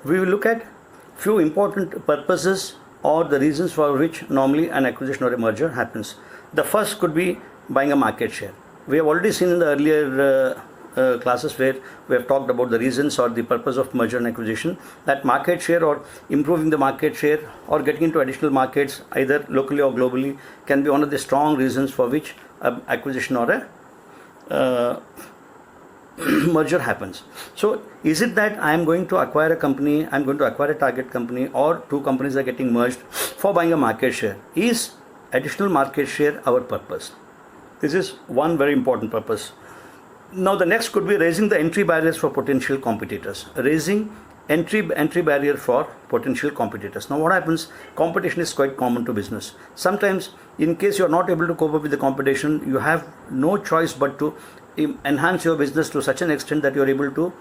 we will look at few important purposes or the reasons for which normally an acquisition or a merger happens. The first could be buying a market share. We have already seen in the earlier classes where we have talked about the reasons or the purpose of merger and acquisition, that market share or improving the market share or getting into additional markets either locally or globally can be one of the strong reasons for which an acquisition or a merger happens. So is it that I am going to acquire a company, I am going to acquire a target company, or two companies are getting merged for buying a market share? Is additional market share our purpose? This is one very important purpose. Now the next could be raising the entry barriers for potential competitors. Raising entry barrier for potential competitors. Now what happens? Competition is quite common to business. Sometimes in case you are not able to cope up with the competition, you have no choice but to enhance your business to such an extent that you are able to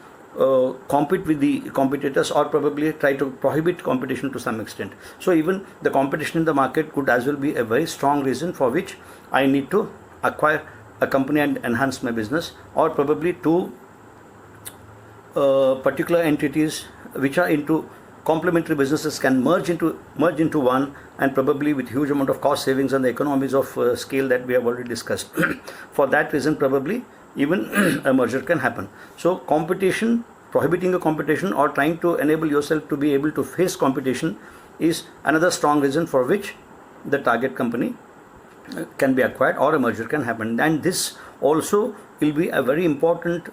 compete with the competitors, or probably try to prohibit competition to some extent. So even the competition in the market could as well be a very strong reason for which I need to acquire a company and enhance my business, or probably two particular entities which are into complementary businesses can merge into one, and probably with huge amount of cost savings and the economies of scale that we have already discussed. For that reason, probably even a merger can happen. So competition, prohibiting a competition or trying to enable yourself to be able to face competition is another strong reason for which the target company can be acquired or a merger can happen. And this also will be a very important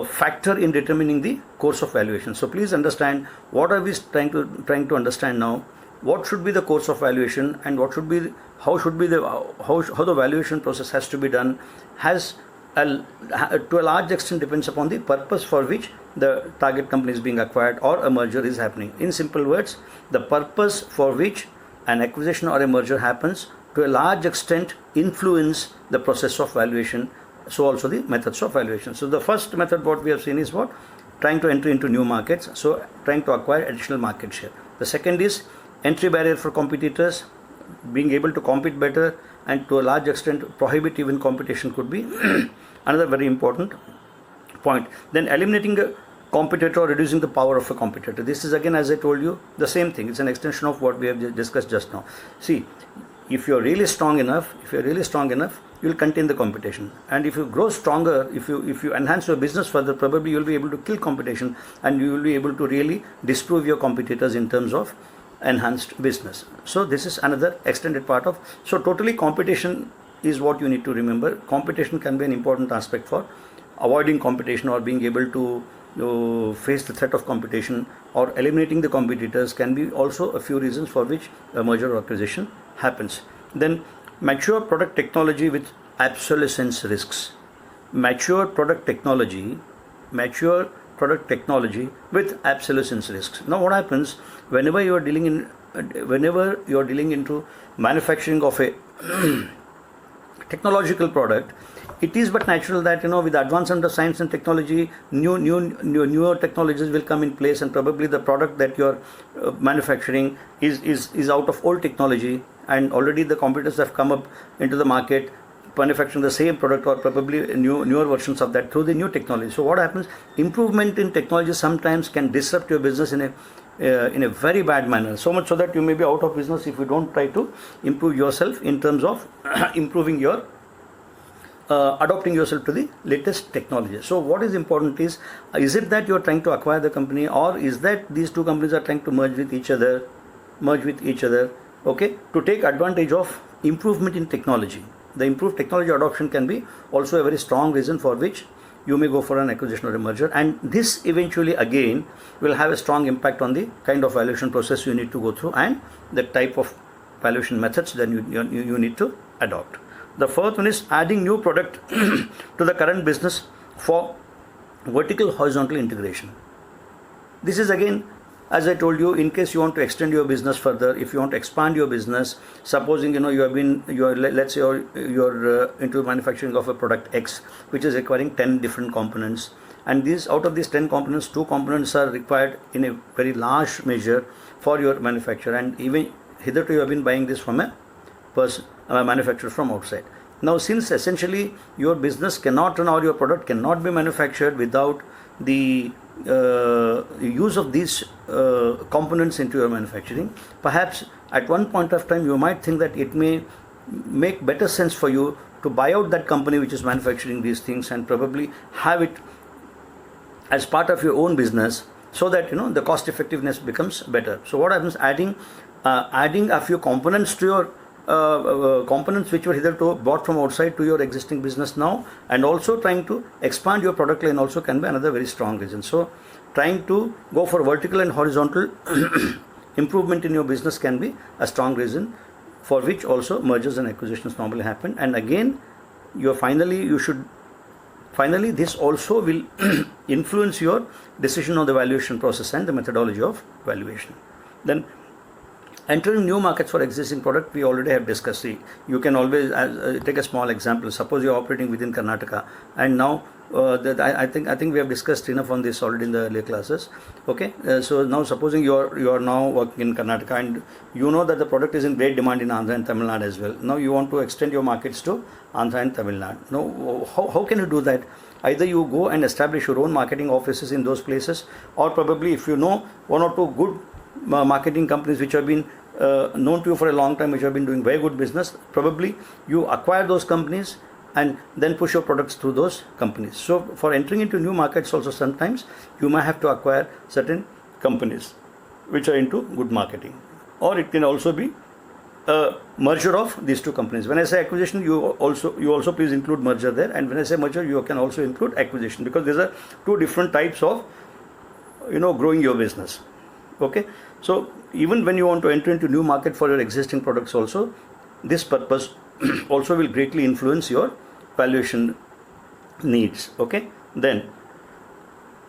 factor in determining the course of valuation. So please understand, what are we trying to understand now? What should be the course of valuation, and what should be how the valuation process has to be done has to a large extent depends upon the purpose for which the target company is being acquired or a merger is happening. In simple words, the purpose for which an acquisition or a merger happens to a large extent influence the process of valuation, so also the methods of valuation. So the first method what we have seen is what? Trying to enter into new markets, so trying to acquire additional market share. The second is entry barrier for competitors, being able to compete better and to a large extent prohibit even competition could be another very important point. Then eliminating a competitor or reducing the power of a competitor. This is again, as I told you, the same thing. It's an extension of what we have discussed just now. See, if you're really strong enough, you will contain the competition. And if you grow stronger, if you enhance your business further, probably you will be able to kill competition, and you will be able to really disprove your competitors in terms of enhanced business. So this is another extended part of. So totally competition is what you need to remember. Competition can be an important aspect for avoiding competition or being able to face the threat of competition, or eliminating the competitors can be also a few reasons for which a merger or acquisition happens. Then mature product technology with obsolescence risks. Mature product technology with obsolescence risks. Now what happens whenever you are dealing into manufacturing of a technological product? It is but natural that with the advancement of science and technology, newer technologies will come in place, and probably the product that you are manufacturing is out of old technology, and already the competitors have come up into the market manufacturing the same product or probably newer versions of that through the new technology. So what happens? Improvement in technology sometimes can disrupt your business in a very bad manner, so much so that you may be out of business if you don't try to improve yourself in terms of improving your adopting yourself to the latest technology. So what is important is it that you are trying to acquire the company, or is that these two companies are trying to merge with each other, okay, to take advantage of improvement in technology. The improved technology adoption can be also a very strong reason for which you may go for an acquisition or a merger, and this eventually again will have a strong impact on the kind of valuation process you need to go through and the type of valuation methods that you need to adopt. The fourth one is adding new product to the current business for vertical horizontal integration. This is again, as I told you, in case you want to extend your business further, if you want to expand your business, supposing let's say you're into manufacturing of a product X, which is requiring 10 different components, and out of these 10 components, 2 components are required in a very large measure for your manufacture, and even hitherto you have been buying this from a manufacturer from outside. Now since essentially your business cannot run or your product cannot be manufactured without the use of these components into your manufacturing, perhaps at one point of time you might think that it may make better sense for you to buy out that company which is manufacturing these things and probably have it as part of your own business, so that the cost effectiveness becomes better. So what happens, adding a few components to your components which were hitherto bought from outside to your existing business now, and also trying to expand your product line also can be another very strong reason. So trying to go for vertical and horizontal improvement in your business can be a strong reason for which also mergers and acquisitions normally happen. And again, finally this also will influence your decision on the valuation process and the methodology of valuation. Then entering new markets for existing product, we already have discussed. See, you can always take a small example. Suppose you are operating within Karnataka, and now I think we have discussed enough on this already in the earlier classes. Okay, so now supposing you are now working in Karnataka, and you know that the product is in great demand in Andhra and Tamil Nadu as well. Now you want to extend your markets to Andhra and Tamil Nadu. Now how can you do that? Either you go and establish your own marketing offices in those places, or probably if you know one or two good marketing companies which have been known to you for a long time, which have been doing very good business, probably you acquire those companies and then push your products through those companies. So for entering into new markets also, sometimes you might have to acquire certain companies which are into good marketing, or it can also be a merger of these two companies. When I say acquisition, you also please include merger there, and when I say merger, you can also include acquisition, because these are two different types of growing your business. Okay, so even when you want to enter into new market for your existing products also, this purpose also will greatly influence your valuation needs. Okay, then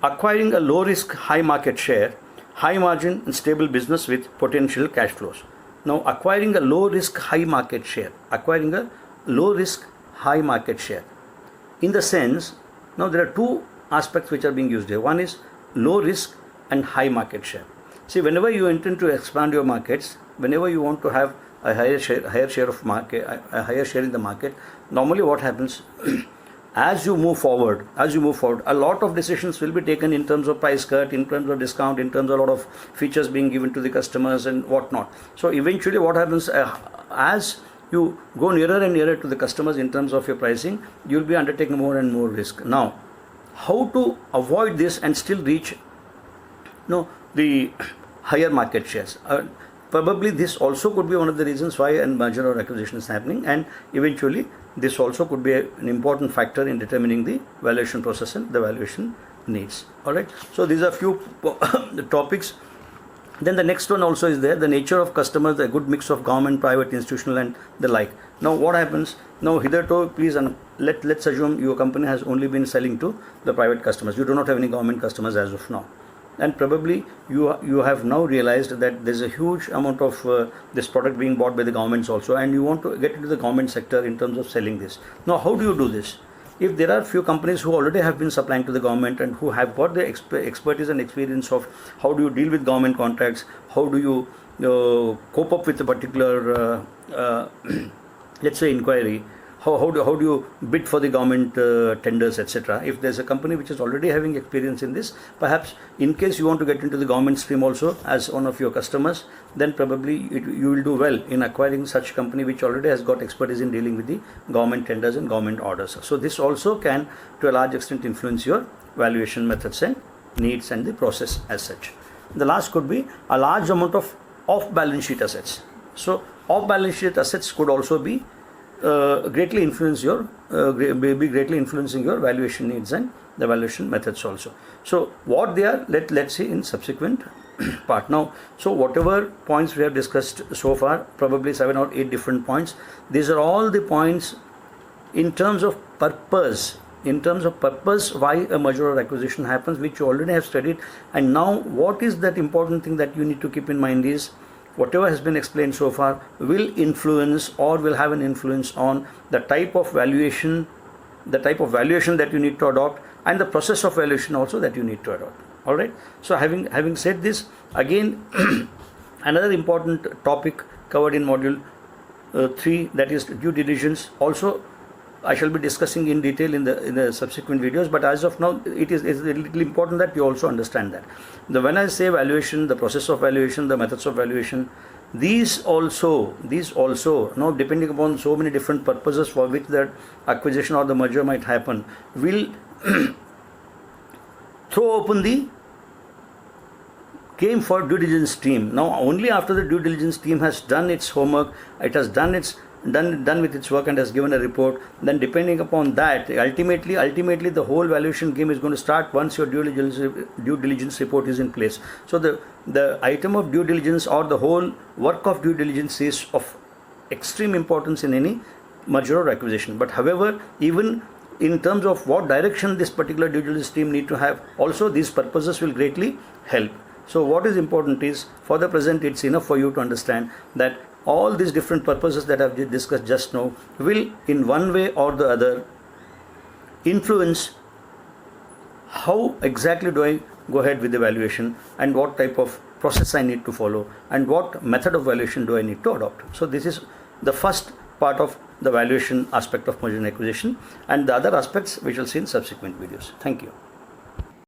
acquiring a low risk, high market share, high margin and stable business with potential cash flows. Now acquiring a low risk, high market share, in the sense, now there are two aspects which are being used here. One is low risk and high market share. See, whenever you intend to expand your markets, whenever you want to have a higher share in the market, normally what happens, as you move forward, a lot of decisions will be taken in terms of price cut, in terms of discount, in terms of a lot of features being given to the customers and whatnot. So eventually what happens, as you go nearer and nearer to the customers in terms of your pricing, you will be undertaking more and more risk. Now, how to avoid this and still reach the higher market shares? Probably this also could be one of the reasons why a merger or acquisition is happening, and eventually this also could be an important factor in determining the valuation process and the valuation needs. Alright, so these are few topics. Then the next one also is there, the nature of customers, a good mix of government, private, institutional and the like. Now what happens, now hitherto, please let's assume your company has only been selling to the private customers. You do not have any government customers as of now. And probably you have now realized that there's a huge amount of this product being bought by the governments also, and you want to get into the government sector in terms of selling this. Now how do you do this? If there are few companies who already have been supplying to the government and who have got the expertise and experience of how do you deal with government contracts, how do you cope up with a particular let's say inquiry, how do you bid for the government tenders, etc. If there's a company which is already having experience in this, perhaps in case you want to get into the government stream also as one of your customers, then probably you will do well in acquiring such company which already has got expertise in dealing with the government tenders and government orders. So this also can to a large extent influence your valuation methods and needs and the process as such. The last could be a large amount of off-balance sheet assets. So off-balance sheet assets could also be greatly influencing your valuation needs and the valuation methods also. So what they are, let's see in subsequent part. Now, so whatever points we have discussed so far, probably 7 or 8 different points, these are all the points in terms of purpose why a merger or acquisition happens, which you already have studied. And now what is that important thing that you need to keep in mind is, whatever has been explained so far will influence or will have an influence on the type of valuation that you need to adopt, and the process of valuation also that you need to adopt. All right. So having said this, again another important topic covered in module 3, that is due diligence, also I shall be discussing in detail in the subsequent videos, but as of now, it's a little important that you also understand that. When I say valuation, the process of valuation, the methods of valuation, these also, now depending upon so many different purposes for which that acquisition or the merger might happen, will throw open the game for due diligence team. Now, only after the due diligence team has done its homework, it has done with its work and has given a report, then depending upon that, ultimately the whole valuation game is going to start once your due diligence report is in place. So the item of due diligence or the whole work of due diligence is of extreme importance in any merger or acquisition. But however, even in terms of what direction this particular due diligence team need to have, also these purposes will greatly help. So what is important is, for the present, it's enough for you to understand that all these different purposes that I've discussed just now will in one way or the other influence how exactly do I go ahead with the valuation, and what type of process I need to follow, and what method of valuation do I need to adopt. So this is the first part of the valuation aspect of merger and acquisition, and the other aspects we shall see in subsequent videos. Thank you.